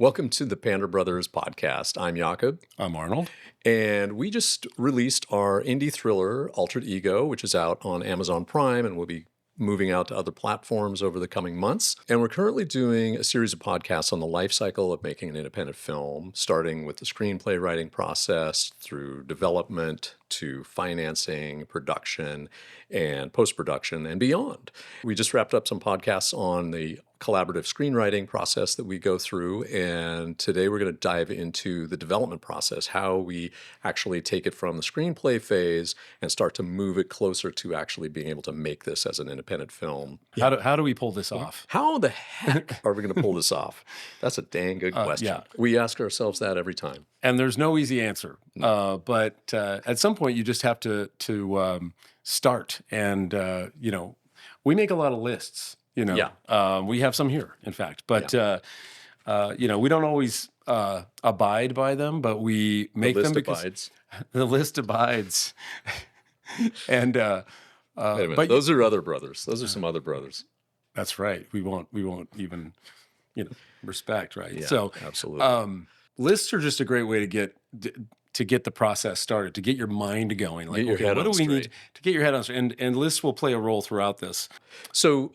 Welcome to the Pander Brothers podcast. I'm Jakob, I'm Arnold. and we just released our indie thriller, Altered Ego, which is out on Amazon Prime and will be moving out to other platforms over the coming months. And we're currently doing a series of podcasts on the life cycle of making an independent film, starting with the screenplay writing process through development to financing, production, and post-production and beyond. We just wrapped up some podcasts on the collaborative screenwriting process that we go through, and today we're going to dive into the development process, how we actually take it from the screenplay phase and start to move it closer to actually being able to make this as an independent film. How do we pull this off? How the heck are we going to pull this off? That's a dang good question. Yeah. We ask ourselves that every time. And there's no easy answer. But at some point, you just have to start. And, we make a lot of lists. We have some here, in fact. But, we don't always abide by them, but we make them because abides. The list abides. And Wait a minute. but Those are other brothers. Those are some other brothers. that's right. We won't even, respect, right? Yeah, So absolutely. lists are just a great way to get the process started, to get your mind going. Like, Get your head what on do we need straight. to get your head on straight? And lists will play a role throughout this. So,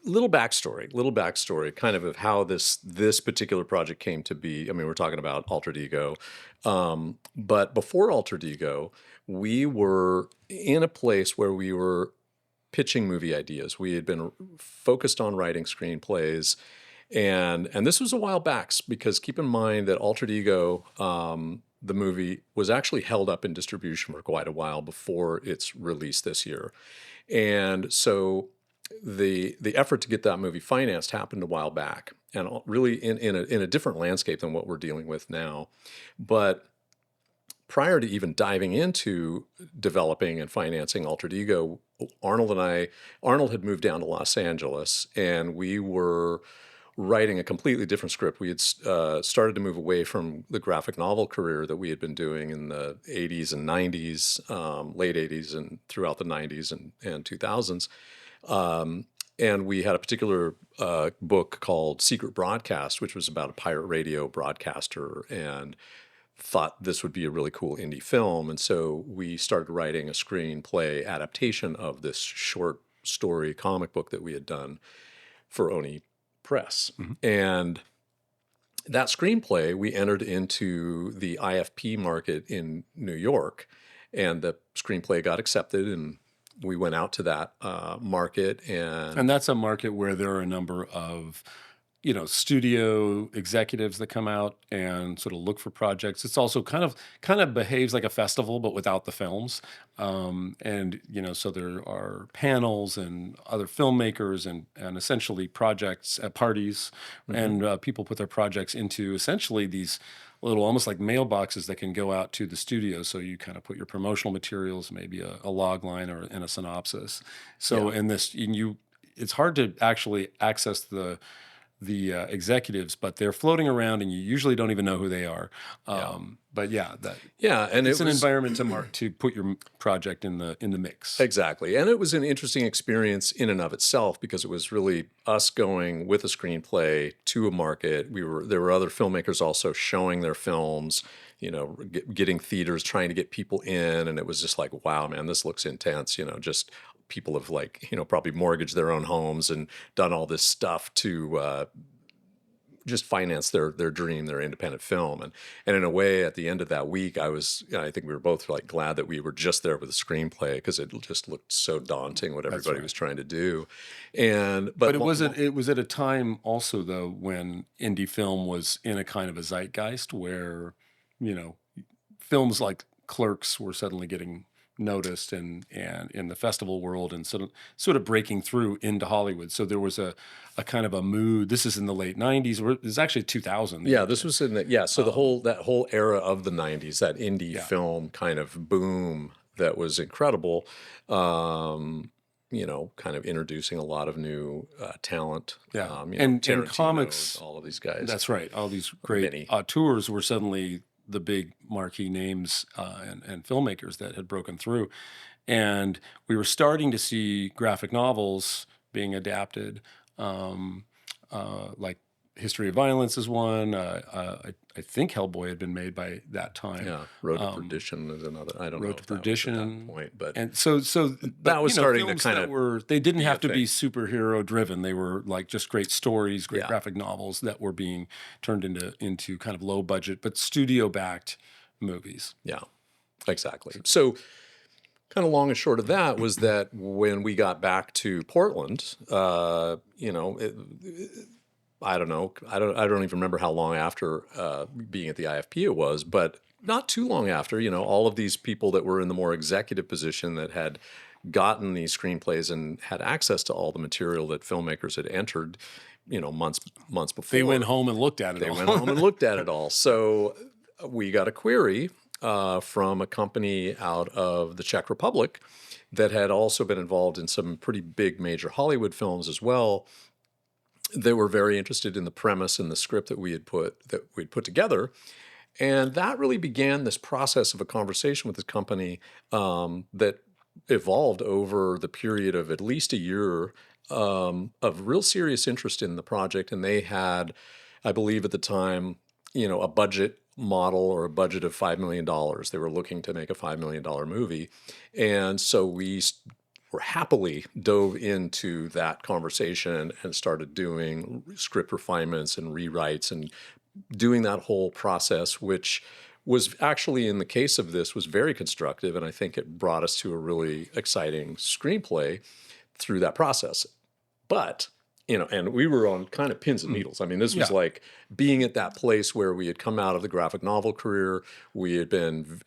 little backstory, kind of how this particular project came to be. I mean, we're talking about Altered Ego, but before Altered Ego, we were in a place where we were pitching movie ideas. We had been focused on writing screenplays, and this was a while back, because keep in mind that Altered Ego, the movie, was actually held up in distribution for quite a while before its release this year, and so the effort to get that movie financed happened a while back, and really in a different landscape than what we're dealing with now. But prior to even diving into developing and financing Altered Ego, Arnold had moved down to Los Angeles, and we were writing a completely different script. We had started to move away from the graphic novel career that we had been doing in the 80s and 90s, late 80s and throughout the 90s and 2000s. And we had a particular book called Secret Broadcast, which was about a pirate radio broadcaster, and thought this would be a really cool indie film. And so we started writing a screenplay adaptation of this short story comic book that we had done for Oni Press. Mm-hmm. And that screenplay, we entered into the IFP market in New York, and the screenplay got accepted, and we went out to that market. And that's a market where there are a number of, studio executives that come out and sort of look for projects. It's also kind of behaves like a festival, but without the films. So there are panels and other filmmakers and essentially projects at parties, Mm-hmm. and people put their projects into essentially these little, almost like mailboxes that can go out to the studio. So you kind of put your promotional materials, maybe a log line and a synopsis. So it's hard to actually access the executives, but they're floating around, and you usually don't even know who they are. But And it's an environment to put your project in the mix. Exactly. And it was an interesting experience in and of itself, because it was really us going with a screenplay to a market. There were other filmmakers also showing their films, getting theaters, trying to get people in. And it was just like, wow, man, this looks intense. Just people have probably mortgaged their own homes and done all this stuff to just finance their dream, their independent film. And in a way, at the end of that week, I think we were both glad that we were just there with a screenplay, because it just looked so daunting what everybody was trying to do. But it was at a time also, though, when indie film was in a kind of a zeitgeist where, films like Clerks were suddenly getting noticed and in the festival world, and sort of breaking through into Hollywood. So there was a kind of a mood. This is in the late 90s. This is actually 2000. Yeah, this was in the So that whole era of the 90s, that indie film kind of boom that was incredible. Kind of introducing a lot of new talent. Yeah, and comics, all of these guys. That's right. All these great tours were suddenly the big marquee names and filmmakers that had broken through. And we were starting to see graphic novels being adapted, like History of Violence is one. I think Hellboy had been made by that time. Yeah, Road to Perdition is another. I don't know Road to if that was at that Perdition, point, but and so, but that was starting to films kind that of were they didn't be a have to be thing. superhero driven. They were like just great stories, great Yeah, graphic novels that were being turned into kind of low budget but studio backed movies. yeah, exactly. So kind of long and short of that was that when we got back to Portland, I don't know, I don't even remember how long after being at the IFP it was, but not too long after, all of these people that were in the more executive position that had gotten these screenplays and had access to all the material that filmmakers had entered, months They before. went home and looked at it They all. went home and looked at it all. So we got a query from a company out of the Czech Republic that had also been involved in some pretty big major Hollywood films as well. They were very interested in the premise and the script that we'd put together, and that really began this process of a conversation with this company that evolved over the period of at least a year of real serious interest in the project. And they had, I believe at the time, a budget model or a budget of $5 million. They were looking to make a $5 million movie. And so we were happily dove into that conversation and started doing script refinements and rewrites and doing that whole process, which was actually, in the case of this, was very constructive. And I think it brought us to a really exciting screenplay through that process. But, and we were on kind of pins and needles. I mean, this was Yeah. like being at that place where we had come out of the graphic novel career. We had been,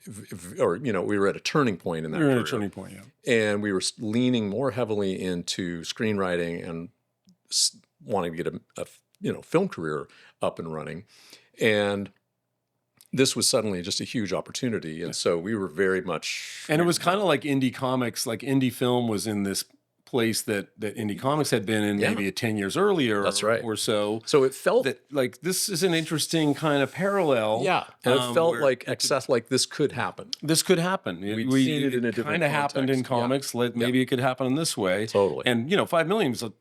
we were at a turning point in that You're at career. a turning point, yeah. And we were leaning more heavily into screenwriting and wanting to get a film career up and running. And this was suddenly just a huge opportunity. And so we were very much. And it was kind of like indie comics, like indie film was in this place that indie comics had been in Yeah. maybe 10 years earlier That's right. or so. So it felt That like this is an interesting kind of parallel. Yeah, and it felt where like like this could happen. this could happen. We'd seen it in a different kind of happened in context. Yeah. comics. Maybe it could happen in this way. Totally. And $5 million is a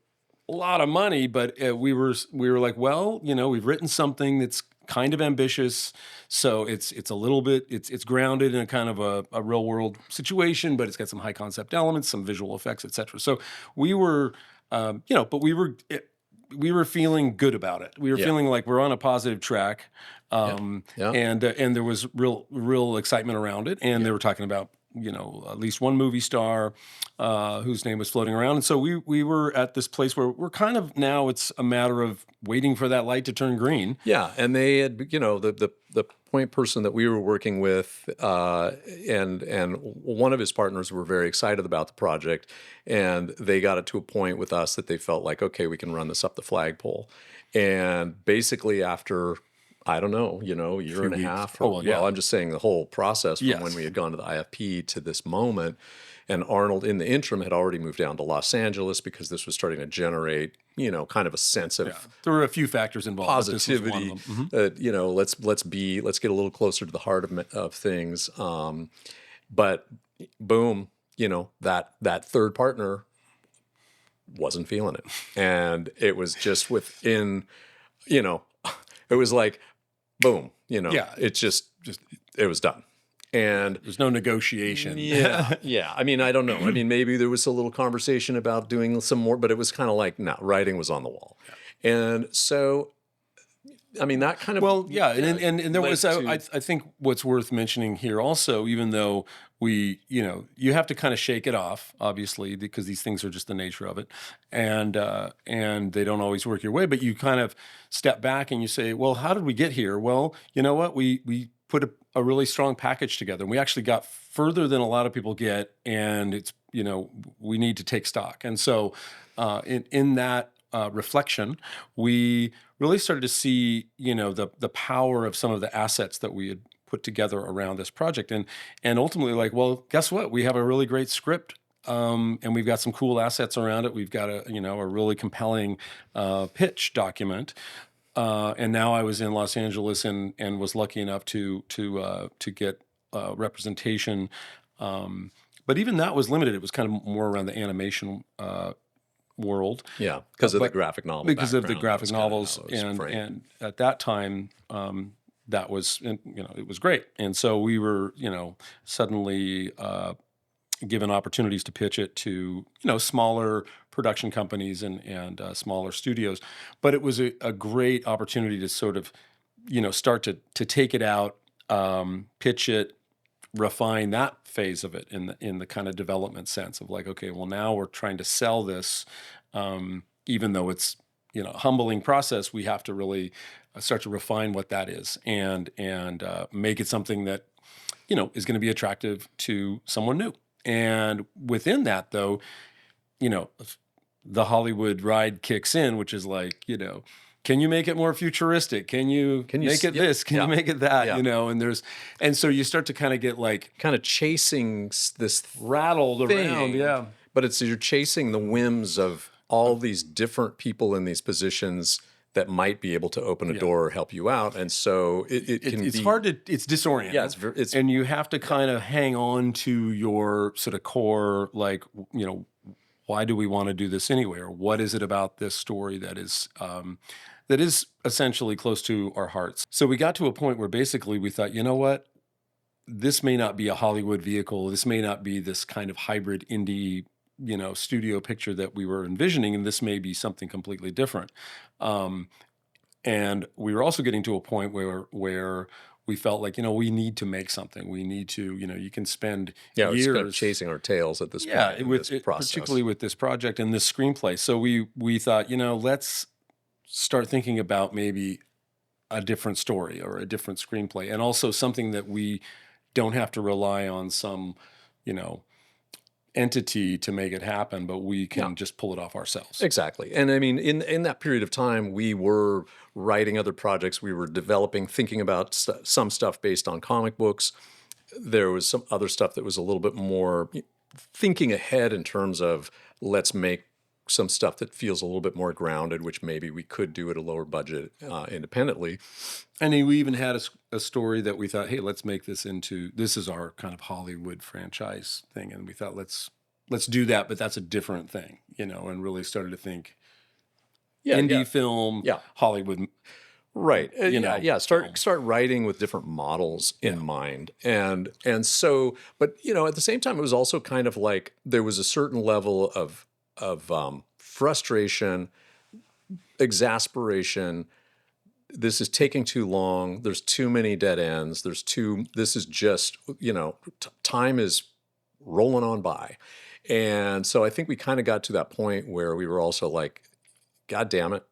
lot of money, but we were like, well, we've written something that's kind of ambitious, so it's a little bit it's grounded in a kind of a real world situation, but it's got some high concept elements, some visual effects, etc. So we were, but we were feeling good about it. We were Yeah. feeling like we're on a positive track, Yeah. and there was real excitement around it. And they were talking about at least one movie star whose name was floating around. And so we were at this place where we're kind of now it's a matter of waiting for that light to turn green. Yeah, and they had, the point person that we were working with, and one of his partners were very excited about the project, and they got it to a point with us that they felt like, okay, we can run this up the flagpole. And basically after, I don't know, year and a half. Oh, well, yeah. I'm just saying the whole process from Yes. when we had gone to the IFP to this moment. And Arnold, in the interim, had already moved down to Los Angeles because this was starting to generate, kind of a sense of There were a few factors involved. but this was one positivity. of them. Mhm. Let's get a little closer to the heart of things. But boom, that third partner wasn't feeling it, and it was just within, it was like, boom, Yeah. it just it was done. And There's no negotiation. yeah. I mean, I don't know. I mean, maybe there was a little conversation about doing some more, but it was kind of like, no, writing was on the wall. And so, I mean, that kind of Well, yeah, and there led was to- I think what's worth mentioning here also, even though we you have to kind of shake it off, obviously, because these things are just the nature of it, and they don't always work your way. But you kind of step back and you say, well, how did we get here? Well, you know what, we put a really strong package together, and we actually got further than a lot of people get, and it's we need to take stock, and so in that reflection, we really started to see, the power of some of the assets that we had put together around this project, and ultimately, like, well, guess what? We have a really great script, and we've got some cool assets around it. We've got a really compelling pitch document. And now I was in Los Angeles and was lucky enough to get representation. But even that was limited. It was kind of more around the animation world. Yeah, because of the But graphic novel because of the background, that graphic was kind of how novels, it was framed. and at that time, that was, it was great. And so we were, suddenly given opportunities to pitch it to, smaller production companies and smaller studios. But it was a great opportunity to sort of, start to take it out, pitch it, refine that phase of it in the kind of development sense of like, okay, well, now we're trying to sell this, even though it's, a humbling process. We have to really start to refine what that is, and make it something that, is going to be attractive to someone new. And within that, though, you know, the Hollywood ride kicks in, which is like, can you make it more futuristic? Can you make it Yep, this? Can you yeah, make it that? yeah. And so you start to kind of get like Kind of chasing this rattled around. thing, Yeah. but you're chasing the whims of all these different people in these positions that might be able to open a Yeah. door or help you out, and so it can It's be hard to, it's disorienting. Yeah, it's and you have to kind of hang on to your sort of core, like, why do we want to do this anyway? Or what is it about this story that is essentially close to our hearts? So we got to a point where basically we thought, you know what? This may not be a Hollywood vehicle. This may not be this kind of hybrid indie, studio picture that we were envisioning, and this may be something completely different. Um, and we were also getting to a point where we felt like, we need to make something. We need to, you can spend yeah, it's kind of years. chasing our tails at this Yeah, point in with this process. particularly with this project and this screenplay. So we thought, let's start thinking about maybe a different story or a different screenplay, and also something that we don't have to rely on some, you know, entity to make it happen, but we can Yeah. just pull it off ourselves. Exactly. And I mean, in that period of time, we were writing other projects. We were developing, thinking about some stuff based on comic books. There was some other stuff that was a little bit more thinking ahead in terms of let's make some stuff that feels a little bit more grounded, which maybe we could do at a lower budget independently. And then we even had a story that we thought, hey, let's make this into, this is our kind of Hollywood franchise thing. And we thought, let's do that, but that's a different thing, and really started to think indie film, Yeah. Hollywood. Right. Yeah. film. Start writing with different models in mind. And so, but at the same time, it was also kind of like there was a certain level of frustration, exasperation. This is taking too long. There's too many dead ends. This is just, time is rolling on by. And so I think we kind of got to that point where we were also like, God damn it,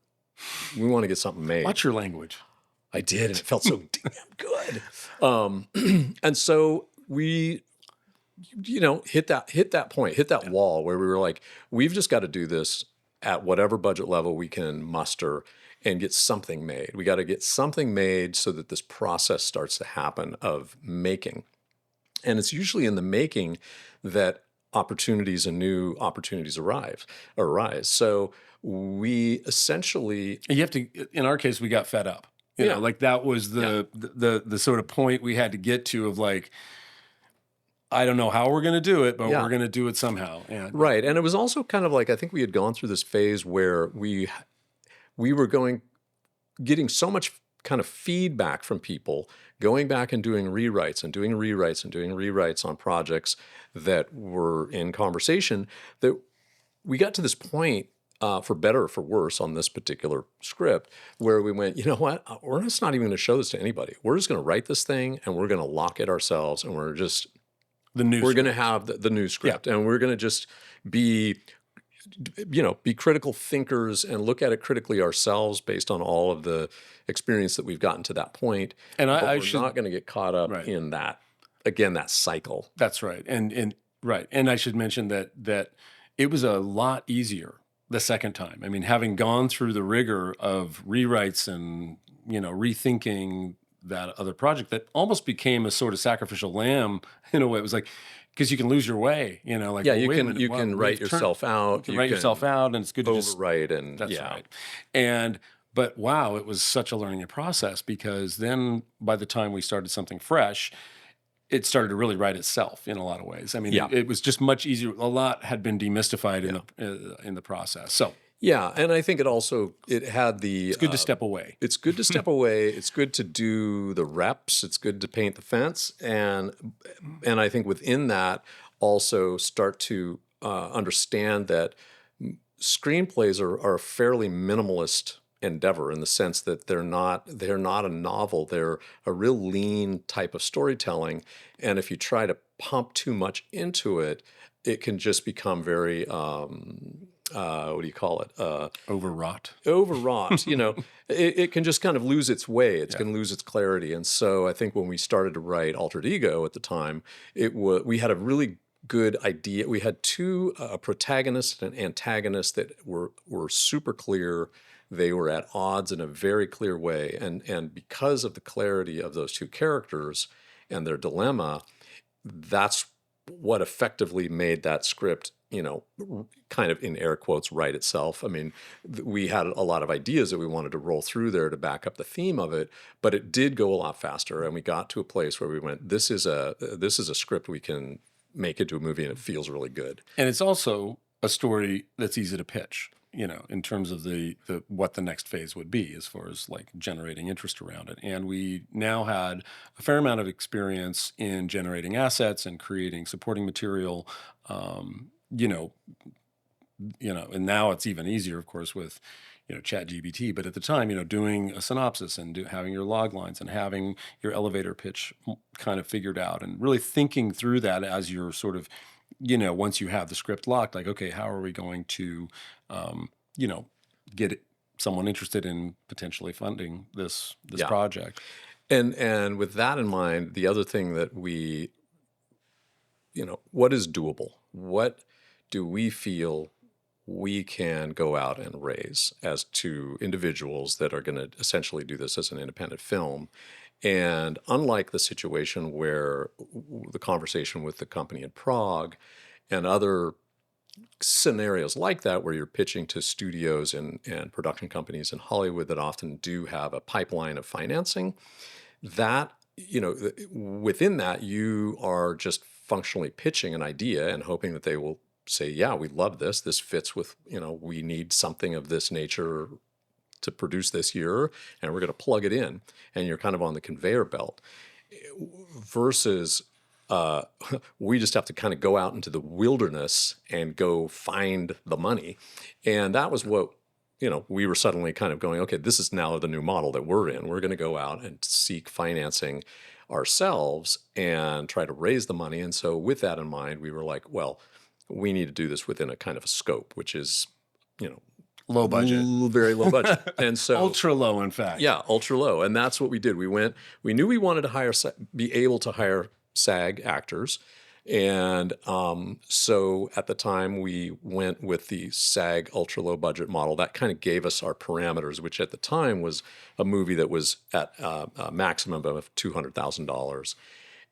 we want to get something made. Watch your language. I did, and it felt so damn good. And so we, hit that point, hit that wall where we were like, we've just got to do this at whatever budget level we can muster and get something made. We got to get something made so that this process starts to happen of making. And it's usually in the making that opportunities and new opportunities arise. So we essentially, You have to, in our case, we got fed up. Yeah. Like that was the sort of point we had to get to of like, I don't know how we're going to do it, but Yeah. we're going to do it somehow. And right. And it was also kind of like, I think we had gone through this phase where we were getting so much kind of feedback from people, going back and doing rewrites and doing rewrites and doing rewrites on projects that were in conversation, that we got to this point, for better or for worse, on this particular script, where we went, you know what, we're just not even going to show this to anybody. We're just going to write this thing and we're going to lock it ourselves, and we're going to have the new script, and we're going to just be critical thinkers and look at it critically ourselves based on all of the experience that we've gotten to that point. And but I we're should not going to get caught up Right. in that, again, that cycle. That's right. And right. And I should mention that it was a lot easier the second time. I mean, having gone through the rigor of rewrites and, rethinking that other project, that almost became a sort of sacrificial lamb in a way. It was like, because you can lose your way, like, Yeah, well, you wait a can minute, you well, can write yourself out. You can write yourself out, and it's good to just overwrite, and That's yeah. right. But wow, it was such a learning process, because then by the time we started something fresh, it started to really write itself in a lot of ways. I mean, Yeah. it was just much easier. A lot had been demystified Yeah. in the process. So Yeah, and I think it also it had it's good to step away. it's good to step away. It's good to do the reps. It's good to paint the fence, and I think within that also start to understand that screenplays are a fairly minimalist endeavor in the sense that they're not a novel. They're a real lean type of storytelling, and if you try to pump too much into it, it can just become very what do you call it? Overwrought. Overwrought. It can just kind of lose its way. It Yeah. can lose its clarity. And so I think when we started to write Altered Ego at the time, we had a really good idea. We had two protagonists and antagonists that were super clear. They were at odds in a very clear way, and because of the clarity of those two characters and their dilemma, that's what effectively made that script, kind of in air quotes, write itself. I mean, we had a lot of ideas that we wanted to roll through there to back up the theme of it, but it did go a lot faster, and we got to a place where we went, this is a script we can make into a movie, and it feels really good. And it's also a story that's easy to pitch, in terms of the what the next phase would be as far as like generating interest around it. And we now had a fair amount of experience in generating assets and creating supporting material. Um, you know, and now it's even easier, of course, with Chat GBT. But at the time, doing a synopsis and having your log lines and having your elevator pitch kind of figured out, and really thinking through that as you're sort of, once you have the script locked, like, okay, how are we going to, um, you know, someone interested in potentially funding this Yeah. project? And with that in mind, the other thing that what is doable? What do we feel we can go out and raise as two individuals that are going to essentially do this as an independent film? And unlike the situation where the conversation with the company in Prague and other scenarios like that, where you're pitching to studios and production companies in Hollywood that often do have a pipeline of financing, that within that you are just functionally pitching an idea and hoping that they will say, yeah, we love this fits with, we need something of this nature to produce this year, and we're going to plug it in, and you're kind of on the conveyor belt, versus uh, we just have to kind of go out into the wilderness and go find the money. And that was what, we were suddenly kind of going, okay, this is now the new model that we're in. We're going to go out and seek financing ourselves and try to raise the money. And so with that in mind, we were like, well, we need to do this within a kind of a scope, which is, Low budget. very low budget. And so Ultra low, in fact. yeah, ultra low. And that's what we did. We knew we wanted to be able to hire SAG actors. And so at the time we went with the SAG ultra low budget model. That kind of gave us our parameters, which at the time was a movie that was at a maximum of $200,000.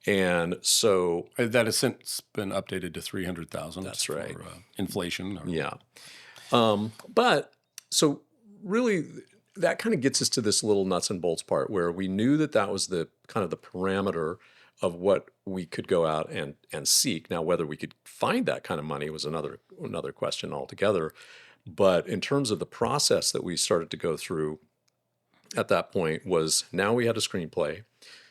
And so That has since been updated to 300,000. That's right. For inflation. yeah. But so really that kind of gets us to this little nuts and bolts part where we knew that was the kind of the parameter of what we could go out and seek. Now, whether we could find that kind of money was another question altogether. But in terms of the process that we started to go through at that point was, now we had a screenplay.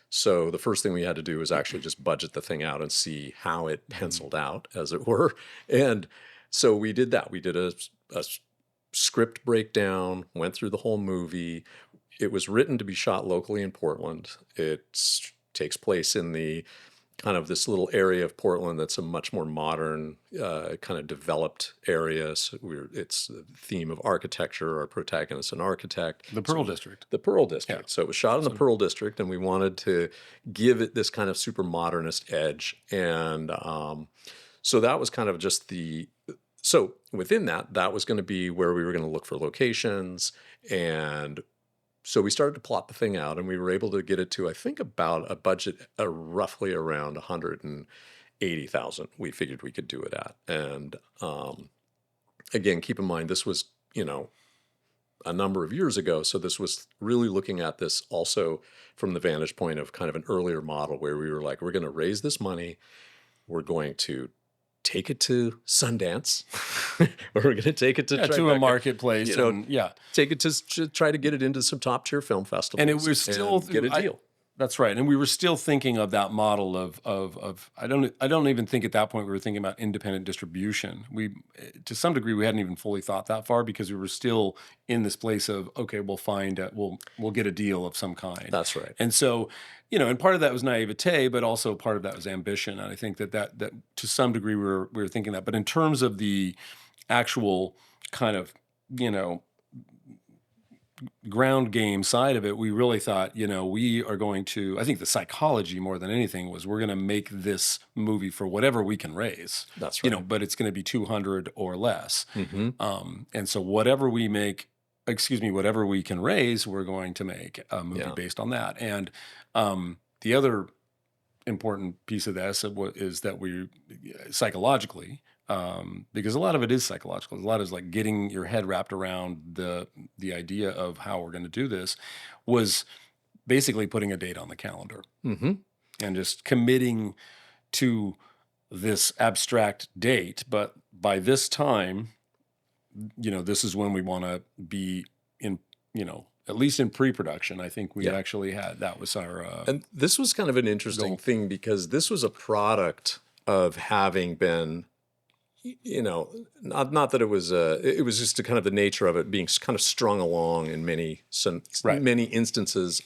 So the first thing we had to do was actually just budget the thing out and see how it penciled out, as it were. And so we did that. We did a script breakdown, went through the whole movie. It was written to be shot locally in Portland. It takes place in the kind of this little area of Portland that's a much more modern, kind of developed area. So it's the theme of architecture. Our protagonist, an architect. The Pearl District. The Pearl District. Yeah. So it was shot in the Pearl District, and we wanted to give it this kind of super modernist edge. And so that was kind of just so within that was going to be where we were going to look for locations. And so we started to plot the thing out, and we were able to get it to, I think, about a budget roughly around 180,000. We figured we could do it at. And again, keep in mind, this was, a number of years ago. So this was really looking at this also from the vantage point of kind of an earlier model where we were like, we're going to raise this money, we're going to take it to Sundance, or we're going to take it to to a Tribeca, marketplace, and take it to try to get it into some top tier film festivals, and it was still and get a deal. That's right, and we were still thinking of that model of I don't even think at that point we were thinking about independent distribution. We, to some degree, we hadn't even fully thought that far because we were still in this place of, okay, we'll get a deal of some kind. That's right. And so, and part of that was naivete, but also part of that was ambition. And I think that to some degree we were thinking that. But in terms of the actual kind of ground game side of it, we really thought, we are going to, I think the psychology more than anything was, we're going to make this movie for whatever we can raise. That's right. But it's going to be 200 or less. Mm-hmm. And so whatever we can raise, we're going to make a movie based on that. And the other important piece of this is that we psychologically, because a lot of it is psychological. A lot is like getting your head wrapped around the idea of how we're going to do this, was basically putting a date on the calendar and just committing to this abstract date. But by this time, this is when we want to be in, at least in pre-production. I think we actually that was our and this was kind of an interesting thing because this was a product of having been, not that it was just a kind of the nature of it being kind of strung along in many instances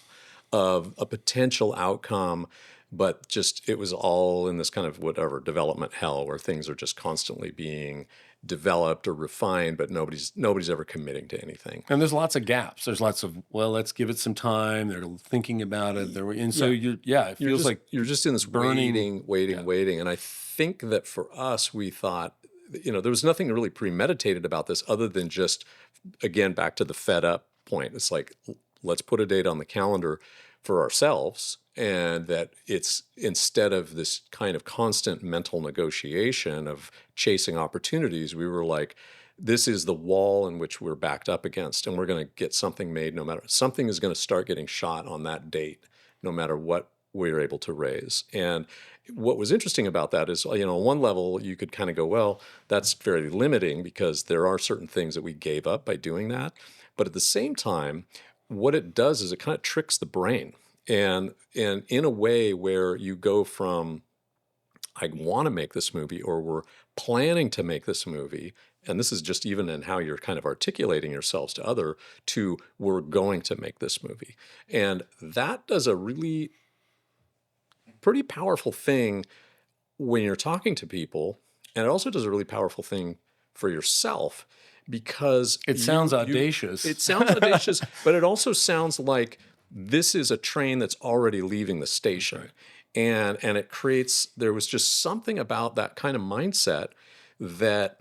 of a potential outcome, but just it was all in this kind of whatever development hell where things are just constantly being developed or refined, but nobody's ever committing to anything. And there's lots of gaps. There's lots of, let's give it some time. They're thinking about it. So it feels like you're just in this burning, waiting. And I think that for us, we thought, there was nothing really premeditated about this other than just, again, back to the fed up point. It's like, let's put a date on the calendar for ourselves, and that it's instead of this kind of constant mental negotiation of chasing opportunities, we were like, this is the wall in which we're backed up against, and we're going to get something made something is going to start getting shot on that date, no matter what we're able to raise. And what was interesting about that is, on one level, you could kind of go, well, that's very limiting because there are certain things that we gave up by doing that. But at the same time, what it does is it kind of tricks the brain. And in a way where you go from, I want to make this movie, or we're planning to make this movie, and this is just even in how you're kind of articulating yourselves to we're going to make this movie. And that does a really pretty powerful thing when you're talking to people, and it also does a really powerful thing for yourself because it sounds audacious. It sounds audacious, but it also sounds like this is a train that's already leaving the station. Right. And it creates, there was just something about that kind of mindset that,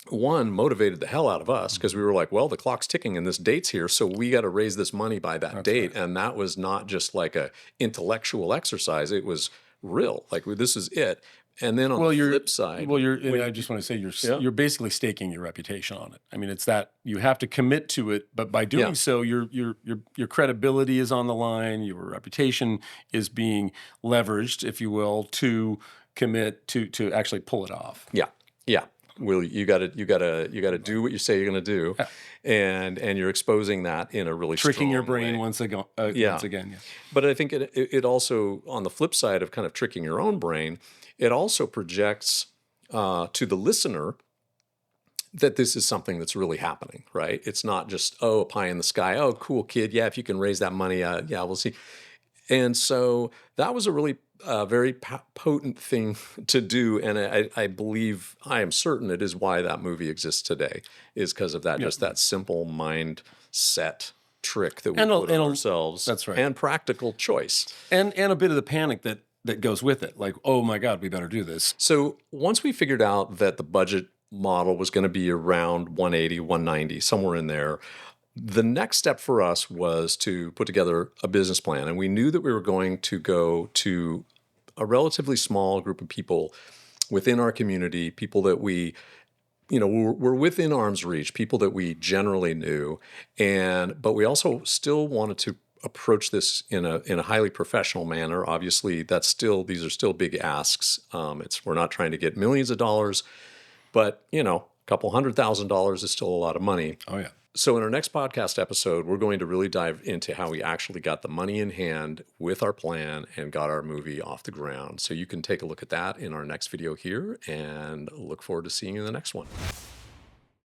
one, motivated the hell out of us because we were like, well, the clock's ticking and this date's here, so we got to raise this money by that date. Right. And that was not just like a intellectual exercise. It was real. Like, this is it. And then on the flip side, I just want to say you're basically staking your reputation on it. I mean, it's that you have to commit to it, but by doing so, your credibility is on the line. Your reputation is being leveraged, if you will, to commit to actually pull it off. Yeah. Well, you got to do what you say you're going to do, and you're exposing that in a really tricking your strong brain way. once again. Yeah. But I think it also, on the flip side of kind of tricking your own brain, it also projects to the listener that this is something that's really happening, right? It's not just, a pie in the sky. Oh, cool, kid. Yeah, if you can raise that money, we'll see. And so that was a really very potent thing to do. And I believe, I am certain it is why that movie exists today, is because of that, just that simple mindset trick that we put on ourselves. That's right. And practical choice. And a bit of the panic that goes with it. Like, oh my God, we better do this. So once we figured out that the budget model was going to be around 180, 190, somewhere in there, the next step for us was to put together a business plan. And we knew that we were going to go to a relatively small group of people within our community, people that we we're within arm's reach, people that we generally knew, but we also still wanted to approach this in a highly professional manner. Obviously, these are still big asks. We're not trying to get millions of dollars, but a couple $100,000 is still a lot of money. Oh yeah. So in our next podcast episode, we're going to really dive into how we actually got the money in hand with our plan and got our movie off the ground. So you can take a look at that in our next video here, and look forward to seeing you in the next one.